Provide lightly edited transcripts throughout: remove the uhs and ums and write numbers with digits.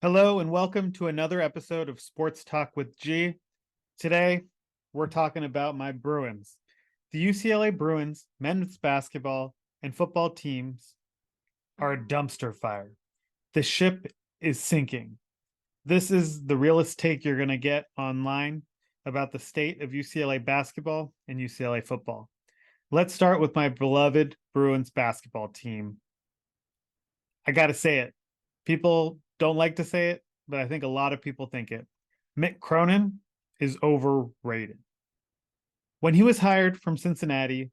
Hello and welcome to another episode of Sports Talk with G. Today, we're talking about my Bruins. The UCLA Bruins men's basketball and football teams are a dumpster fire. The ship is sinking. This is the realest take you're going to get online about the state of UCLA basketball and UCLA football. Let's start with my beloved Bruins basketball team. I got to say it. People don't like to say it, but I think a lot of people think it. Mick Cronin is overrated. When he was hired from Cincinnati,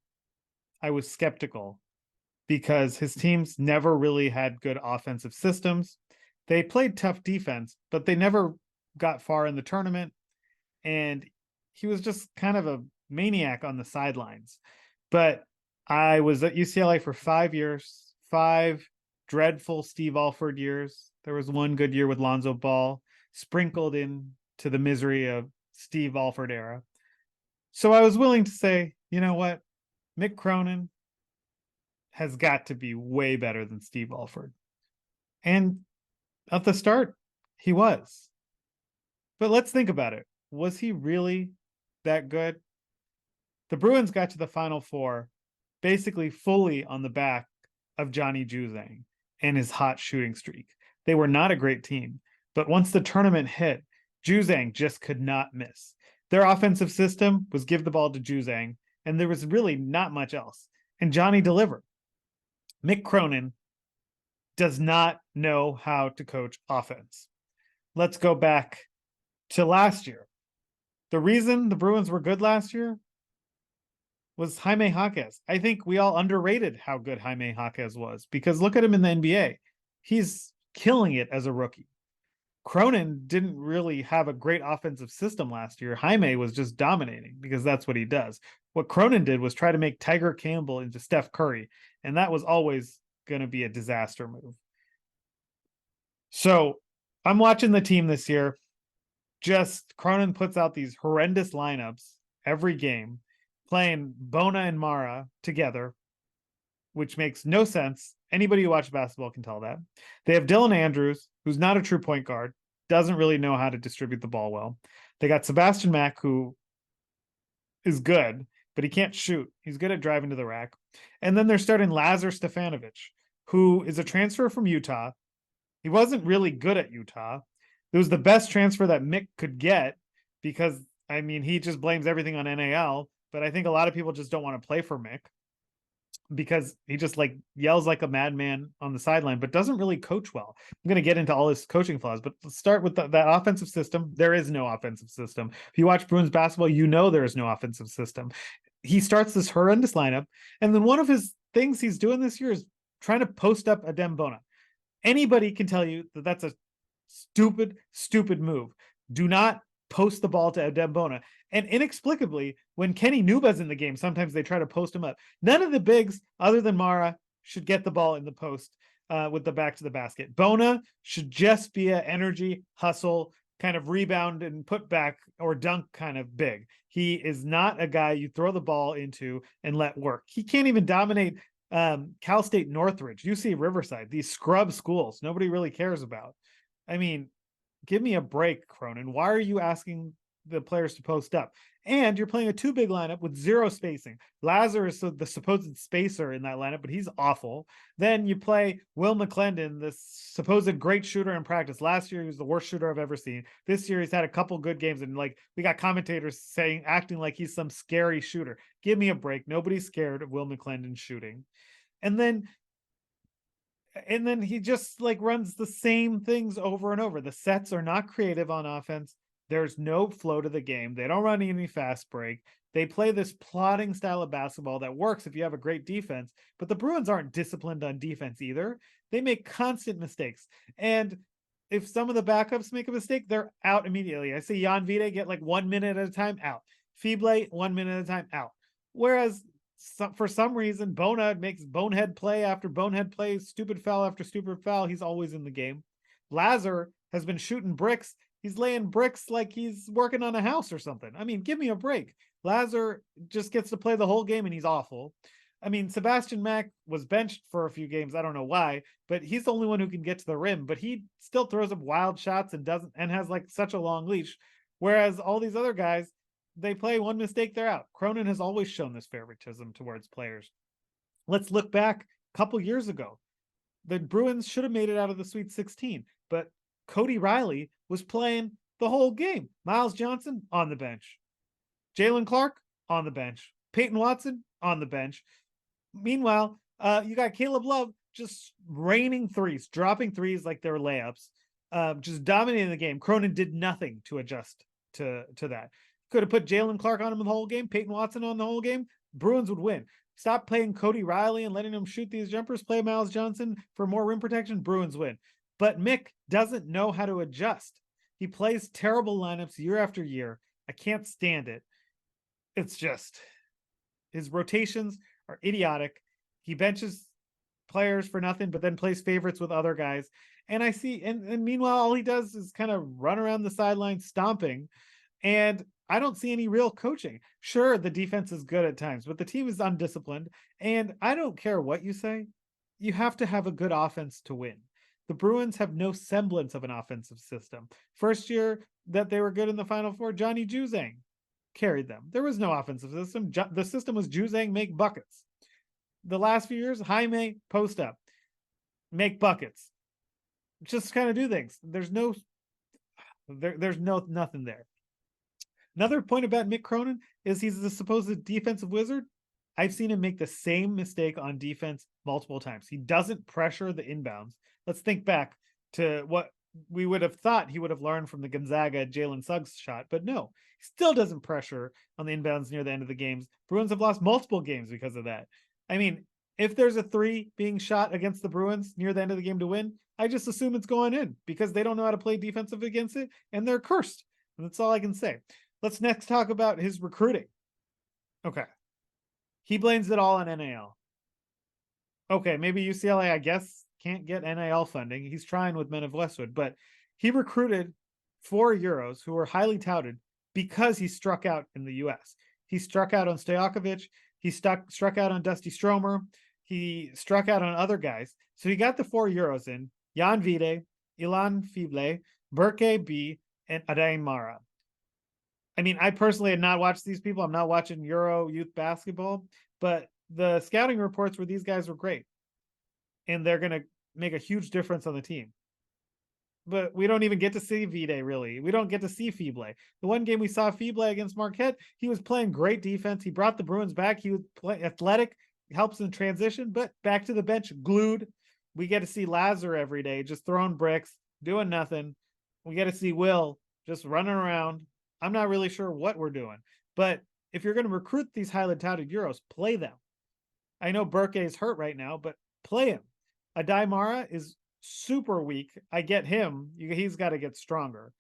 I was skeptical because his teams never really had good offensive systems. They played tough defense, but they never got far in the tournament. And he was just kind of a maniac on the sidelines. But I was at UCLA for 5 years, 5 dreadful Steve Alford years. There was one good year with Lonzo Ball, sprinkled in to the misery of Steve Alford era. So I was willing to say, you know what? Mick Cronin has got to be way better than Steve Alford. And at the start, he was. But let's think about it. Was he really that good? The Bruins got to the Final Four basically fully on the back of Johnny Juzang and his hot shooting streak. They were not a great team, but once the tournament hit, Juzang just could not miss. Their offensive system was give the ball to Juzang, and there was really not much else. And Johnny delivered. Mick Cronin does not know how to coach offense. Let's go back to last year. The reason the Bruins were good last year was Jaime Jaquez. I think we all underrated how good Jaime Jaquez was because look at him in the NBA. He's killing it as a rookie. Cronin didn't really have a great offensive system last year. Jaime was just dominating because that's what he does. What Cronin did was try to make Tiger Campbell into Steph Curry, and that was always going to be a disaster move. So I'm watching the team this year. Just Cronin puts out these horrendous lineups every game, playing Bona and Mara together, which makes no sense. Anybody who watches basketball can tell that. They have Dylan Andrews, who's not a true point guard, doesn't really know how to distribute the ball well. They got Sebastian Mack, who is good, but he can't shoot. He's good at driving to the rack. And then they're starting Lazar Stefanovic, who is a transfer from Utah. He wasn't really good at Utah. It was the best transfer that Mick could get because, I mean, he just blames everything on NAL, but I think a lot of people just don't want to play for Mick because he just like yells like a madman on the sideline, but doesn't really coach well. I'm going to get into all his coaching flaws, but let's start with that offensive system. There is no offensive system. If you watch Bruins basketball, you know there is no offensive system. He starts this horrendous lineup, and then one of his things he's doing this year is trying to post up Adem Bona. Anybody can tell you that that's a stupid move. Do not post the ball to Adem Bona. And inexplicably, when Kenny Nuba's in the game, sometimes they try to post him up. None of the bigs, other than Mara, should get the ball in the post with the back to the basket. Bona should just be an energy, hustle, kind of rebound and put back or dunk kind of big. He is not a guy you throw the ball into and let work. He can't even dominate Cal State Northridge, UC Riverside, these scrub schools nobody really cares about. I mean, give me a break, Cronin. Why are you asking the players to post up? And you're playing a 2 big lineup with 0 spacing. Lazar is the supposed spacer in that lineup, but he's awful. Then you play Will McClendon, this supposed great shooter in practice. Last year, he was the worst shooter I've ever seen. This year, he's had a couple good games, and like we got commentators acting like he's some scary shooter. Give me a break. Nobody's scared of Will McClendon shooting. And then he just like runs the same things over and over. The sets are not creative on offense. There's no flow to the game. They don't run any fast break. They play this plodding style of basketball that works if you have a great defense, but the Bruins aren't disciplined on defense either. They make constant mistakes. And if some of the backups make a mistake, they're out immediately. I see Jan Vide get like 1 minute at a time out. Feeble 1 minute at a time out. Whereas for some reason, Bona makes bonehead play after bonehead play, stupid foul after stupid foul. He's always in the game. Lazar has been shooting bricks. He's laying bricks like he's working on a house or something. I mean, give me a break. Lazar just gets to play the whole game and he's awful. I mean, Sebastian Mack was benched for a few games. I don't know why, but he's the only one who can get to the rim. But he still throws up wild shots and doesn't and has like such a long leash. Whereas all these other guys, they play one mistake, they're out. Cronin has always shown this favoritism towards players. Let's look back a couple years ago. The Bruins should have made it out of the Sweet 16, but Cody Riley was playing the whole game. Miles Johnson on the bench. Jalen Clark on the bench. Peyton Watson on the bench. Meanwhile, you got Caleb Love just raining threes, dropping threes like they were layups, just dominating the game. Cronin did nothing to adjust to that. Could have put Jalen Clark on him the whole game, Peyton Watson on the whole game. Bruins would win. Stop playing Cody Riley and letting him shoot these jumpers. Play Miles Johnson for more rim protection. Bruins win. But Mick doesn't know how to adjust. He plays terrible lineups year after year. I can't stand it. It's just his rotations are idiotic. He benches players for nothing, but then plays favorites with other guys. And I see, and meanwhile, all he does is kind of run around the sideline stomping. And I don't see any real coaching. Sure, the defense is good at times, but the team is undisciplined. And I don't care what you say, you have to have a good offense to win. The Bruins have no semblance of an offensive system. First year that they were good in the Final Four, Johnny Juzang carried them. There was no offensive system. The system was Juzang make buckets. The last few years, Jaime post up, make buckets. Just kind of do things. There's nothing there. Another point about Mick Cronin is he's the supposed defensive wizard. I've seen him make the same mistake on defense multiple times. He doesn't pressure the inbounds. Let's think back to what we would have thought he would have learned from the Gonzaga Jalen Suggs shot, but no, he still doesn't pressure on the inbounds near the end of the games. Bruins have lost multiple games because of that. I mean, if there's a three being shot against the Bruins near the end of the game to win, I just assume it's going in because they don't know how to play defensive against it and they're cursed. And that's all I can say. Let's next talk about his recruiting. Okay. He blames it all on NIL. Okay, maybe UCLA, I guess, can't get NIL funding. He's trying with Men of Westwood, but he recruited 4 Euros who were highly touted because he struck out in the US. He struck out on Stojakovic. He struck out on Dusty Stromer. He struck out on other guys. So he got the 4 Euros in. Jan Vide, Ilan Fible, Berke B, and Adain Mara. I mean, I personally had not watched these people. I'm not watching Euro youth basketball, but the scouting reports were these guys were great. And they're going to make a huge difference on the team. But we don't even get to see Vide, really. We don't get to see Fible. The one game we saw Fible against Marquette, he was playing great defense. He brought the Bruins back. He was athletic, helps in transition, but back to the bench, glued. We get to see Lazar every day, just throwing bricks, doing nothing. We get to see Will just running around. I'm not really sure what we're doing. But if you're going to recruit these highly touted Euros, play them. I know Burke is hurt right now, but play him. Adai Mara is super weak. I get him. He's got to get stronger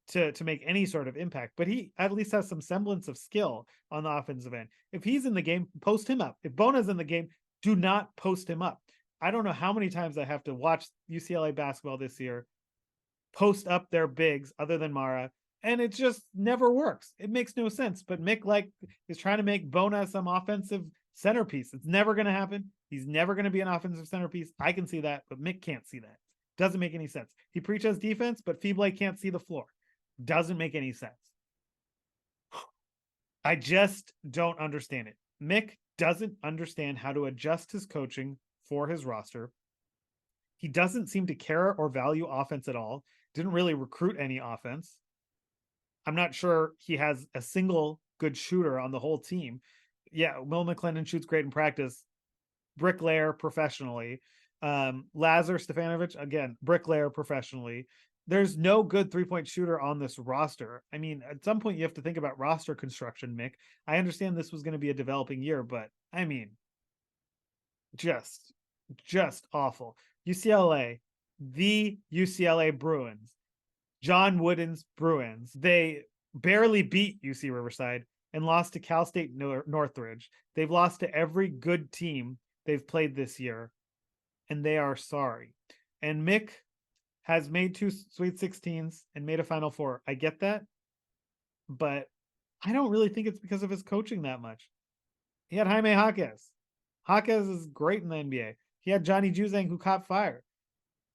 to make any sort of impact. But he at least has some semblance of skill on the offensive end. If he's in the game, post him up. If Bona's in the game, do not post him up. I don't know how many times I have to watch UCLA basketball this year post up their bigs other than Mara, and it just never works. It makes no sense. But Mick is trying to make Bona some offensive centerpiece. It's never going to happen. He's never going to be an offensive centerpiece. I can see that, but Mick can't see that. Doesn't make any sense. He preaches defense, but Fible can't see the floor. Doesn't make any sense. I just don't understand it. Mick doesn't understand how to adjust his coaching for his roster. He doesn't seem to care or value offense at all. Didn't really recruit any offense. I'm not sure he has a single good shooter on the whole team. Yeah, Will McClendon shoots great in practice. Bricklayer professionally. Lazar Stefanovic, again, bricklayer professionally. There's no good three-point shooter on this roster. I mean, at some point you have to think about roster construction, Mick. I understand this was going to be a developing year, but I mean, just awful. UCLA, the UCLA Bruins, John Wooden's Bruins. They barely beat UC Riverside and lost to Cal State Northridge. They've lost to every good team they've played this year, and they are sorry. And Mick has made 2 Sweet 16s and made a Final Four. I get that, but I don't really think it's because of his coaching that much. He had Jaime Jaquez. Jaquez is great in the NBA. He had Johnny Juzang who caught fire.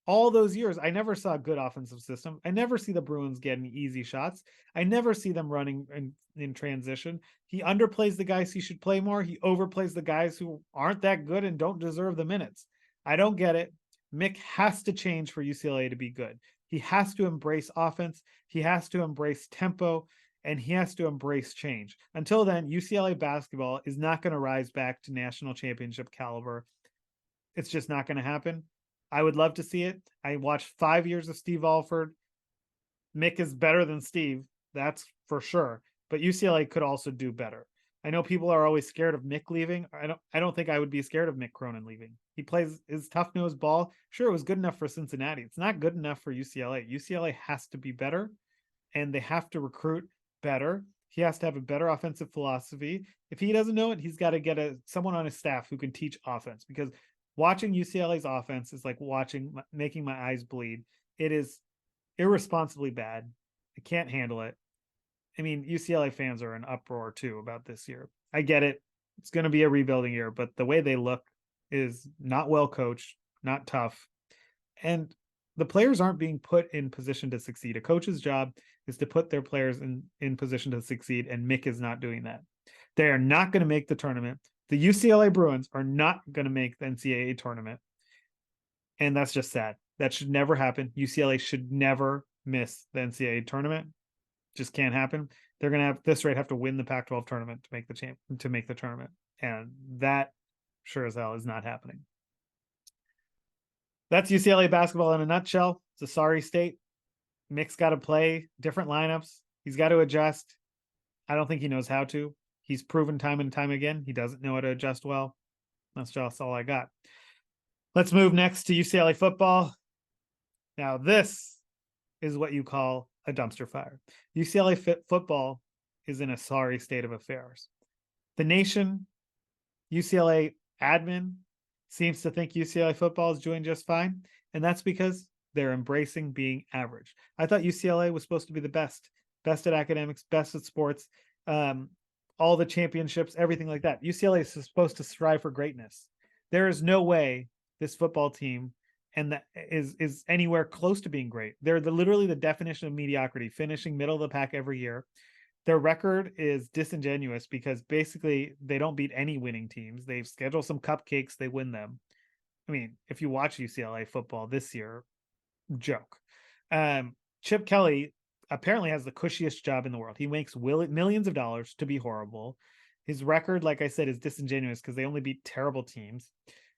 All those years, I never saw a good offensive system. I never see the Bruins getting easy shots. I never see them running in transition. He underplays the guys he should play more. He overplays the guys who aren't that good and don't deserve the minutes. I don't get it. Mick has to change for UCLA to be good. He has to embrace offense. He has to embrace tempo, and he has to embrace change. Until then, UCLA basketball is not going to rise back to national championship caliber. It's just not going to happen. I would love to see it. I watched 5 years of Steve Alford. Mick is better than Steve, that's for sure. But UCLA could also do better. I know people are always scared of Mick leaving. I don't think I would be scared of Mick Cronin leaving. He plays his tough-nosed ball. Sure, it was good enough for Cincinnati. It's not good enough for UCLA. UCLA has to be better, and they have to recruit better. He has to have a better offensive philosophy. If he doesn't know it, he's got to get someone on his staff who can teach offense, because watching UCLA's offense is like making my eyes bleed. It is irresponsibly bad. I can't handle it. I mean, UCLA fans are in uproar too about this year. I get it. It's going to be a rebuilding year, but the way they look is not well coached, not tough. And the players aren't being put in position to succeed. A coach's job is to put their players in position to succeed, and Mick is not doing that. They are not going to make the tournament. The UCLA Bruins are not going to make the NCAA tournament. And that's just sad. That should never happen. UCLA should never miss the NCAA tournament. Just can't happen. They're going to have this rate have to win the Pac-12 tournament to make the tournament. And that sure as hell is not happening. That's UCLA basketball in a nutshell. It's a sorry state. Mick's got to play different lineups. He's got to adjust. I don't think he knows how to. He's proven time and time again he doesn't know how to adjust well. That's just all I got. Let's move next to UCLA football. Now, this is what you call a dumpster fire. UCLA football is in a sorry state of affairs. The nation, UCLA admin, seems to think UCLA football is doing just fine, and that's because they're embracing being average. I thought UCLA was supposed to be the best at academics, best at sports, all the championships, everything like that. UCLA is supposed to strive for greatness. There is no way this football team and that is anywhere close to being great. They're literally the definition of mediocrity, finishing middle of the pack every year. Their record is disingenuous because basically they don't beat any winning teams. They schedule some cupcakes, they win them. I mean, if you watch UCLA football this year, joke. Chip Kelly apparently has the cushiest job in the world. He makes millions of dollars to be horrible. His record, like I said, is disingenuous because they only beat terrible teams.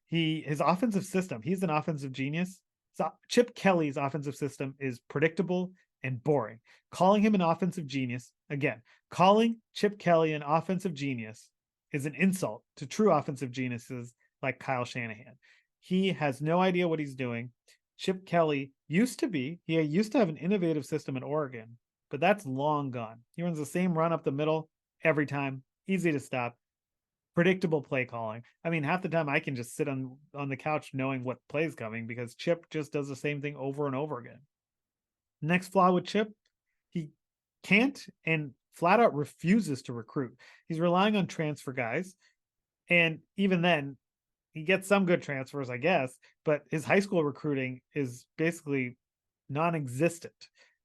His offensive system, he's an offensive genius. So Chip Kelly's offensive system is predictable and boring. Calling him an offensive genius, again, calling Chip Kelly an offensive genius is an insult to true offensive geniuses like Kyle Shanahan. He has no idea what he's doing. Chip Kelly used to have an innovative system at Oregon, but that's long gone. He runs the same run up the middle every time, easy to stop. Predictable play calling. I mean, half the time I can just sit on the couch knowing what play's coming because Chip just does the same thing over and over again. Next flaw with Chip, he can't and flat out refuses to recruit. He's relying on transfer guys. And even then, he gets some good transfers, I guess, but his high school recruiting is basically non-existent.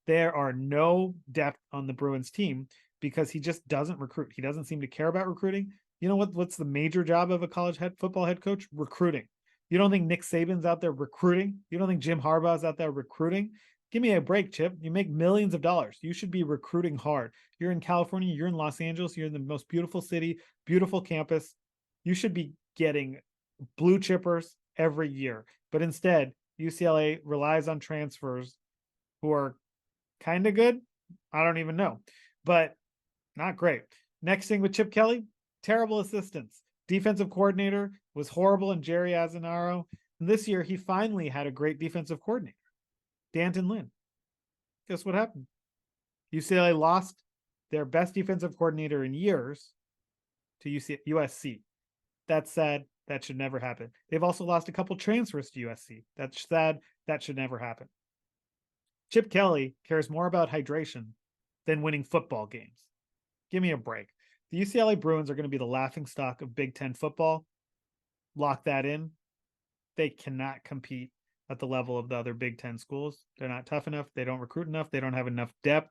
There are no depth on the Bruins team because he just doesn't recruit. He doesn't seem to care about recruiting. You know what's the major job of a college football head coach? Recruiting. You don't think Nick Saban's out there recruiting? You don't think Jim Harbaugh's out there recruiting? Give me a break, Chip. You make millions of dollars. You should be recruiting hard. You're in California. You're in Los Angeles. You're in the most beautiful city, beautiful campus. You should be getting blue chippers every year. But instead, UCLA relies on transfers who are kind of good. I don't even know, but not great. Next thing with Chip Kelly, terrible assistants. Defensive coordinator was horrible in Jerry Azzinaro. And this year, he finally had a great defensive coordinator, D'Anton Lynn. Guess what happened? UCLA lost their best defensive coordinator in years to USC. That's sad. That should never happen. They've also lost a couple transfers to USC. That's sad. That should never happen. Chip Kelly cares more about hydration than winning football games. Give me a break. The UCLA Bruins are going to be the laughingstock of Big Ten football. lock that in. They cannot compete at the level of the other Big Ten schools. They're not tough enough. They don't recruit enough. They don't have enough depth.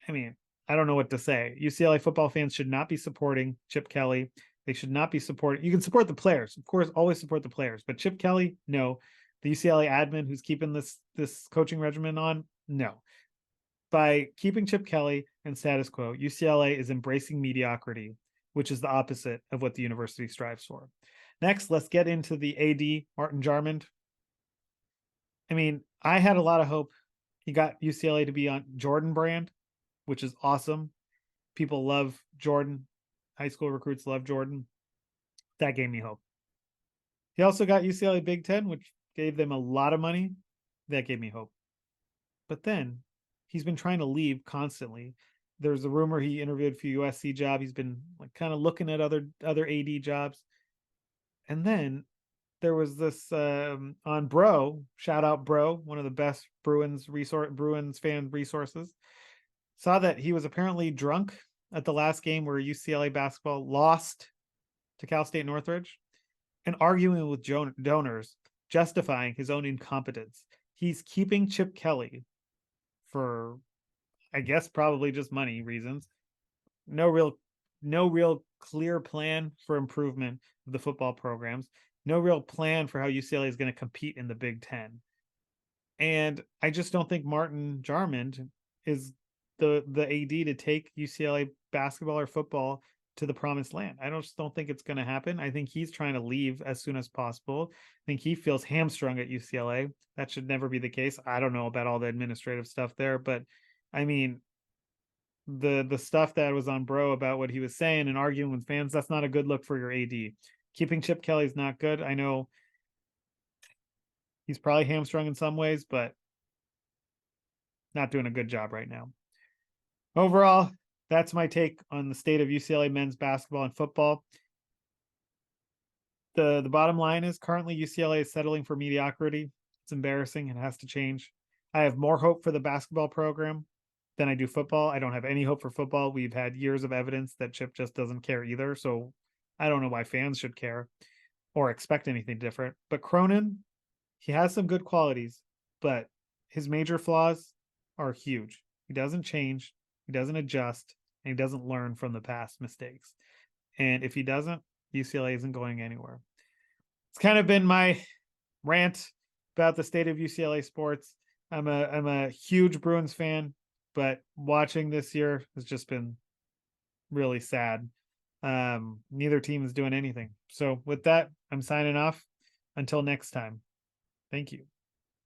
I mean, I don't know what to say. UCLA football fans should not be supporting Chip Kelly. They should not be supporting. You can support the players, of course, always support the players. But Chip Kelly, no. The UCLA admin who's keeping this coaching regimen on, no. By keeping Chip Kelly and status quo, UCLA is embracing mediocrity, which is the opposite of what the university strives for. Next, let's get into the AD, Martin Jarmond. I mean, I had a lot of hope. He got UCLA to be on Jordan brand, which is awesome. People love Jordan. High school recruits love Jordan. That gave me hope. He also got UCLA Big Ten, which gave them a lot of money. That gave me hope. But then he's been trying to leave constantly. There's a rumor he interviewed for USC job. He's been like kind of looking at other AD jobs. And then there was this on Bro, shout out Bro, one of the best Bruins fan resources. Saw that he was apparently drunk at the last game where UCLA basketball lost to Cal State Northridge and arguing with donors, justifying his own incompetence. He's keeping Chip Kelly for, I guess, probably just money reasons. No real clear plan for improvement of the football programs. No real plan for how UCLA is going to compete in the Big Ten. And I just don't think Martin Jarmond is the AD to take UCLA basketball or football to the promised land. I just don't think it's going to happen. I think he's trying to leave as soon as possible. I think he feels hamstrung at UCLA. That should never be the case. I don't know about all the administrative stuff there, but I mean, the stuff that was on Bro about what he was saying and arguing with fans, that's not a good look for your AD. Keeping Chip Kelly is not good. I know he's probably hamstrung in some ways, but not doing a good job right now. Overall, that's my take on the state of UCLA men's basketball and football. The bottom line is currently UCLA is settling for mediocrity. It's embarrassing. It has to change. I have more hope for the basketball program than I do football. I don't have any hope for football. We've had years of evidence that Chip just doesn't care either. So I don't know why fans should care or expect anything different. But Cronin, he has some good qualities, but his major flaws are huge. He doesn't change, he doesn't adjust, and he doesn't learn from the past mistakes. And if he doesn't, UCLA isn't going anywhere. It's kind of been my rant about the state of UCLA sports. I'm a huge Bruins fan, but watching this year has just been really sad. Neither team is doing anything. So with that, I'm signing off. Until next time. Thank you.